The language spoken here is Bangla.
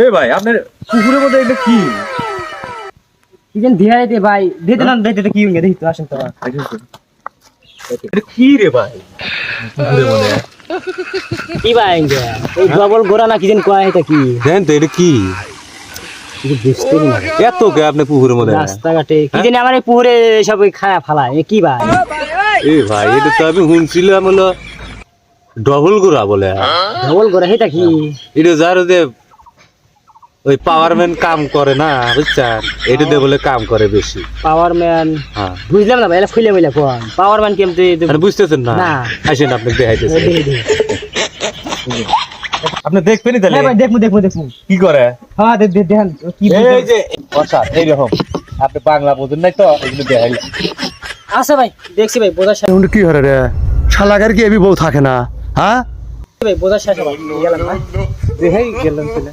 এ ভাই আপনার পুকুরের মধ্যে এটা কি ইজেন দিহাই দে ভাই দে দিলাম দে কি হইছে দেখি তো আসেন তো এটা কি রে ভাই পুকুরের মধ্যে কি ভাই ইঙ্গে এই ডবল গোরা না কি যেন কয় এটা কি দেন তো এটা কি কিছু বুঝতে না এত কে আপনি পুকুরের মধ্যে রাস্তাঘাটে কি জানি আমার এই পুকুরে সব খায়া ফালায় এ কি ভাই এ ভাই এটা তো আমি শুনছিলাম হলো ডবল গোরা বলে ডবল গোরা এটা কি এটা যার যে ওই পাওয়ারম্যান কাম করে না বুঝছেন এটা দিয়ে বলে কাম করে বেশি পাওয়ার ম্যান হ্যাঁ বুঝলাম না ভাই এটা খুলে বইলা কোন পাওয়ার ম্যান কেমতে আরে বুঝতেছেন না না। আসেন আপনি দেখাইতেছেন আপনি দেখবেনই তাহলে ভাই দেখমু কি করে হ্যাঁ দেখেন কি এই যে অর্থাৎ এইরকম আপনি বাংলা বোঝেন নাই তো এগুলো দেখাই আছে ভাই দেখছি ভাই বোঝা শেষ কি হরে রে শালাকার কি এবি বউ থাকে না হ্যাঁ ভাই বোঝা শেষ ভাই গেলাম ভাই দেখাই গেলাম তাহলে